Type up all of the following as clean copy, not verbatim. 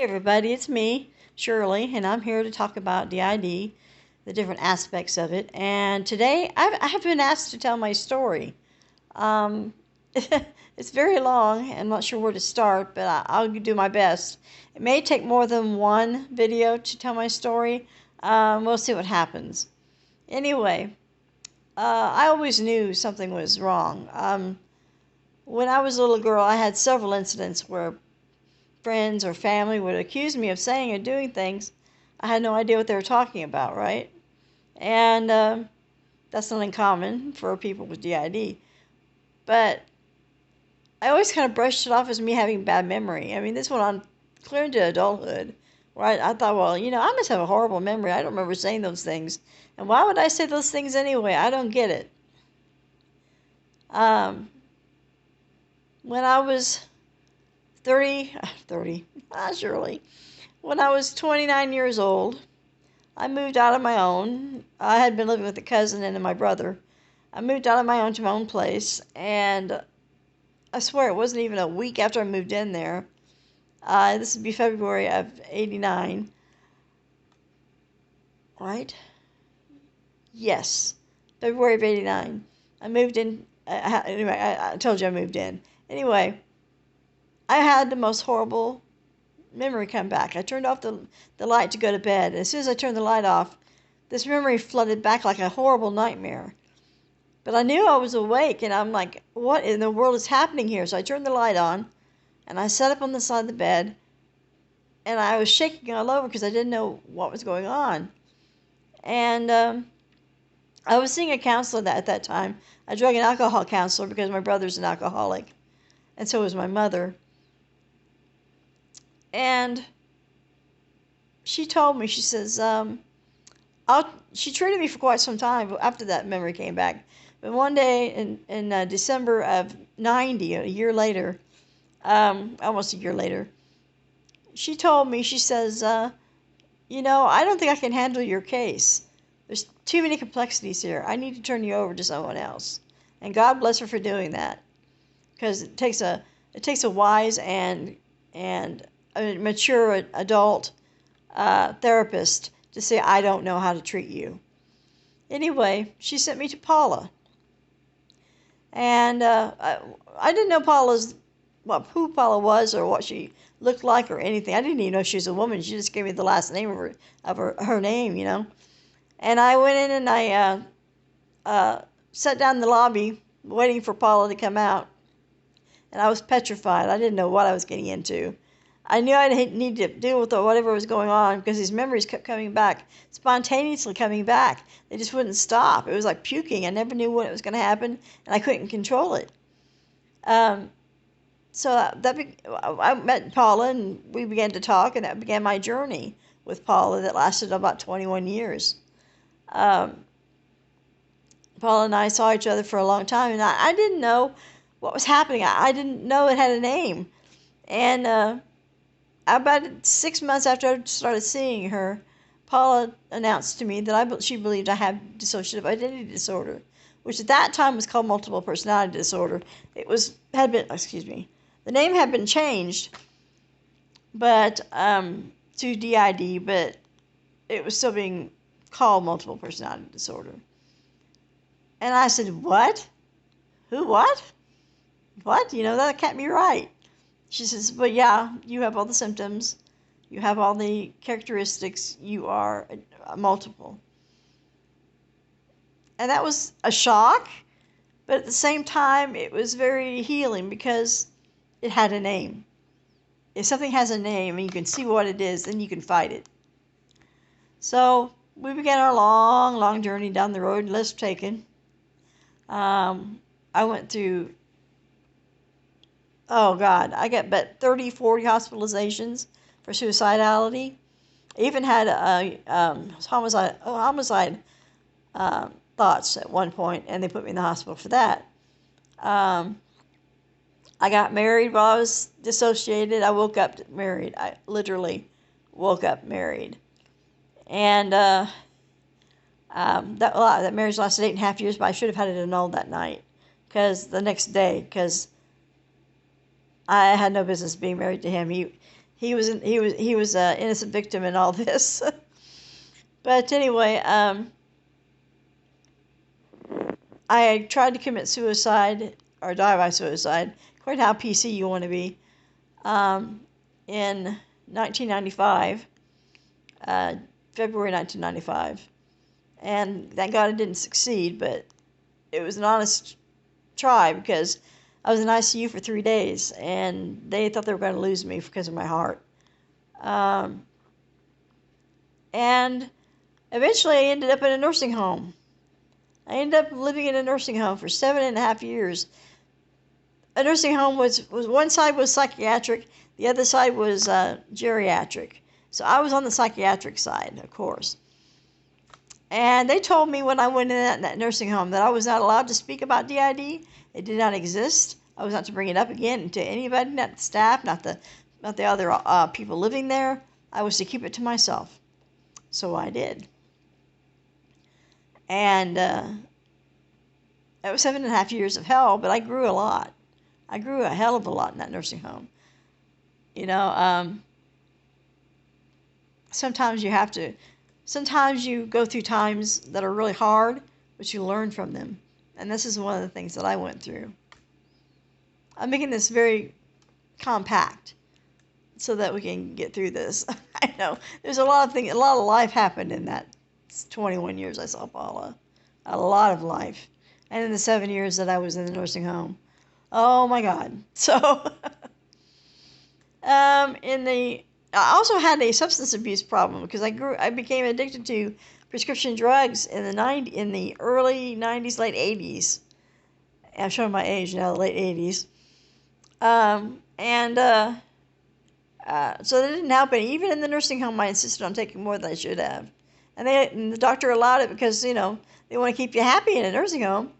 everybody, it's me, Shirley, and I'm here to talk about DID, the different aspects of it. And today I have been asked to tell my story. Um, it's very long. I'm not sure where to start, but I'll do my best. It may take more than one video to tell my story. We'll see what happens. Anyway, I always knew something was wrong. When I was a little girl, I had several incidents where friends or family would accuse me of saying or doing things I had no idea what they were talking about, right? And that's not uncommon for people with DID. But I always kind of brushed it off as me having bad memory. I mean, this went on clear into adulthood, where I thought, well, I must have a horrible memory. I don't remember saying those things. And why would I say those things anyway? I don't get it. When I was 30, surely. When I was 29 years old, I moved out on my own. I had been living with a cousin and my brother. I moved out on my own to my own place, and I swear it wasn't even a week after I moved in there. This would be February of '89, right? Yes, February of '89. I moved in. Anyway, I told you I moved in. Anyway, I had the most horrible memory come back. I turned off the light to go to bed. As soon as I turned the light off, this memory flooded back like a horrible nightmare. But I knew I was awake, and I'm like, what in the world is happening here? So I turned the light on, and I sat up on the side of the bed, and I was shaking all over because I didn't know what was going on. And I was seeing a counselor at that time, a drug and alcohol counselor, because my brother's an alcoholic, and so was my mother. And she told me, she says, she treated me for quite some time after that memory came back. But one day in December of '90, a year later, almost a year later, she told me, she says, I don't think I can handle your case. There's too many complexities here. I need to turn you over to someone else. And God bless her for doing that, because it takes a wise and a mature adult therapist to say, I don't know how to treat you. Anyway, she sent me to Paula. And I didn't know who Paula was or what she looked like or anything. I didn't even know she was a woman. She just gave me the last name of her name, And I went in and I sat down in the lobby waiting for Paula to come out. And I was petrified. I didn't know what I was getting into. I knew I needed to deal with whatever was going on, because these memories kept coming back, spontaneously coming back. They just wouldn't stop. It was like puking. I never knew when it was going to happen, and I couldn't control it. So I met Paula, and we began to talk, and that began my journey with Paula that lasted about 21 years. Paula and I saw each other for a long time, and I didn't know what was happening. I didn't know it had a name. And about 6 months after I started seeing her, Paula announced to me that she believed I had dissociative identity disorder, which at that time was called multiple personality disorder. The name had been changed, but to DID, but it was still being called multiple personality disorder. And I said, what? Who, what? What? That can't be right. She says, but yeah, you have all the symptoms. You have all the characteristics. You are multiple. And that was a shock, but at the same time, it was very healing, because it had a name. If something has a name and you can see what it is, then you can fight it. So we began our long, long journey down the road, less taken. I went through, oh God, I got about 30, 40 hospitalizations for suicidality. I even had homicide thoughts at one point, and they put me in the hospital for that. I got married while I was dissociated. I woke up married. I literally woke up married. And that marriage lasted 8.5 years, but I should have had it annulled that night, because I had no business being married to him. he was an innocent victim in all this. But anyway, I tried to commit suicide or die by suicide. Quite how PC you want to be. In 1995, February 1995, and thank God I didn't succeed. But it was an honest try because I was in ICU for 3 days, and they thought they were going to lose me because of my heart. And eventually I ended up in a nursing home. I ended up living in a nursing home for 7.5 years. A nursing home was one side was psychiatric, the other side was geriatric. So I was on the psychiatric side, of course. And they told me when I went in that nursing home that I was not allowed to speak about DID. It did not exist. I was not to bring it up again to anybody, not the staff, not the other people living there. I was to keep it to myself. So I did. And it was 7.5 years of hell, but I grew a lot. I grew a hell of a lot in that nursing home. Sometimes you go through times that are really hard, but you learn from them. And this is one of the things that I went through. I'm making this very compact so that we can get through this. I know there's a lot of life happened in that 21 years I saw Paula. A lot of life. And in the 7 years that I was in the nursing home. Oh my God. So, I also had a substance abuse problem because I became addicted to prescription drugs in the early 90s, late 80s. I'm showing my age now, the late 80s. So that didn't help any. Even in the nursing home, I insisted on taking more than I should have. And the doctor allowed it because, they want to keep you happy in a nursing home.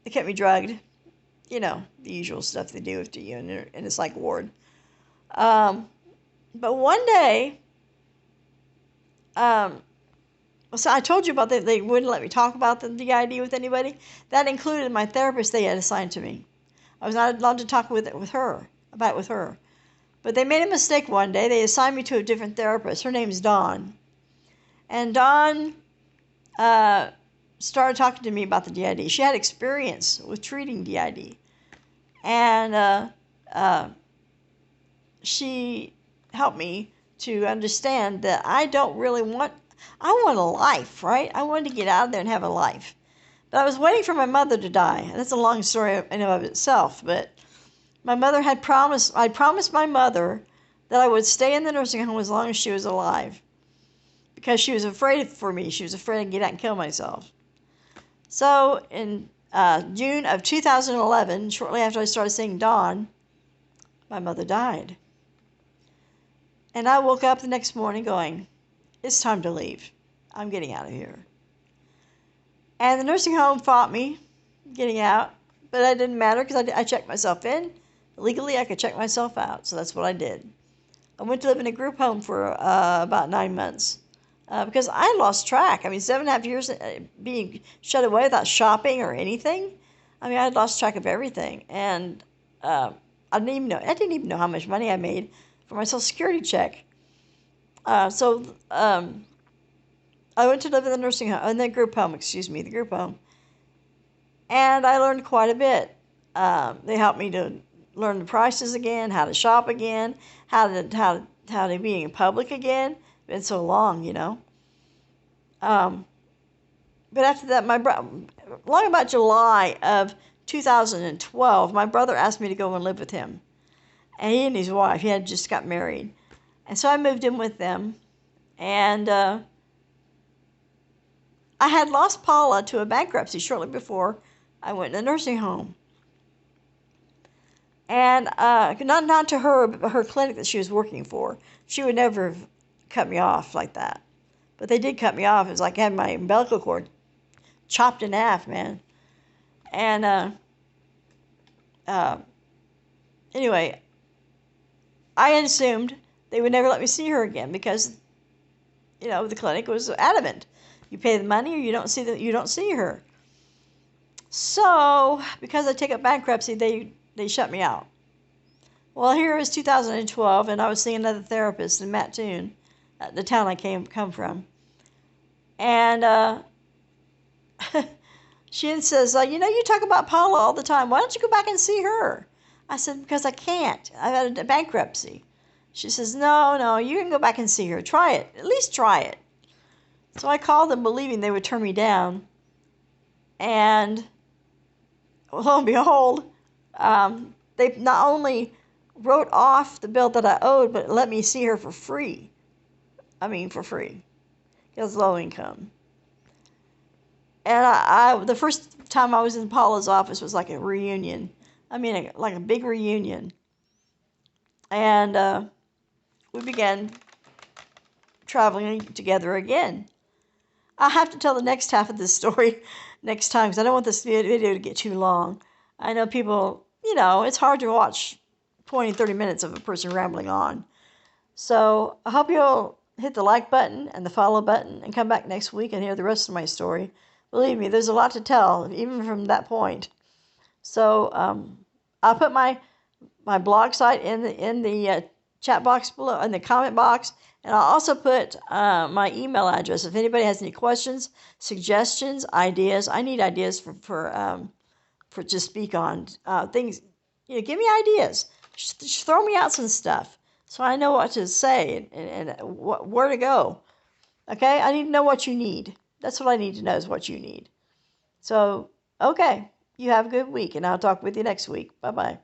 They kept me drugged. The usual stuff they do to you in a psych ward. But one day, so I told you about that. They wouldn't let me talk about the DID with anybody. That included my therapist they had assigned to me. I was not allowed to talk about it with her. But they made a mistake one day. They assigned me to a different therapist. Her name's Dawn. And Dawn started talking to me about the DID. She had experience with treating DID. And she helped me to understand that I want a life, right? I wanted to get out of there and have a life. But I was waiting for my mother to die. And that's a long story in and of itself. But my mother I promised my mother that I would stay in the nursing home as long as she was alive. Because she was afraid for me. She was afraid I'd get out and kill myself. So in June of 2011, shortly after I started seeing Dawn, my mother died. And I woke up the next morning going, it's time to leave. I'm getting out of here. And the nursing home fought me getting out, but that didn't matter because I checked myself in. Legally, I could check myself out, so that's what I did. I went to live in a group home for about 9 months because I lost track. 7.5 years being shut away without shopping or anything. I had lost track of everything, and I didn't even know how much money I made for my Social Security check. So I went to live in the the group home, and I learned quite a bit. They helped me to learn the prices again, how to shop again, how to be in public again. It's been so long, But after that, long about July of 2012, my brother asked me to go and live with him. And he and his wife, he had just got married. And so I moved in with them. And I had lost Paula to a bankruptcy shortly before I went to the nursing home. And not to her, but her clinic that she was working for. She would never have cut me off like that. But they did cut me off. It was like I had my umbilical cord chopped in half, man. And anyway, I assumed they would never let me see her again because, the clinic was adamant. You pay the money or you don't see her. So, because I take up bankruptcy, they shut me out. Well, here is 2012, and I was seeing another therapist in Mattoon, the town I come from. And she says, you talk about Paula all the time. Why don't you go back and see her? I said, because I can't. I've had a bankruptcy. She says, no, you can go back and see her. Try it. At least try it. So I called them believing they would turn me down. And lo and behold, they not only wrote off the bill that I owed, but let me see her for free. I mean, for free. Because low income. And I the first time I was in Paula's office was like a reunion. I mean, like a big reunion. And we began traveling together again. I'll have to tell the next half of this story next time because I don't want this video to get too long. I know people, it's hard to watch 20, 30 minutes of a person rambling on. So I hope you'll hit the like button and the follow button and come back next week and hear the rest of my story. Believe me, there's a lot to tell, even from that point. So I'll put my blog site in the chat box below, in the comment box, and I'll also put my email address. If anybody has any questions, suggestions, ideas, I need ideas for to speak on things. Give me ideas. Just throw me out some stuff so I know what to say and where to go. Okay, I need to know what you need. That's what I need to know is what you need. So, okay, you have a good week, and I'll talk with you next week. Bye-bye.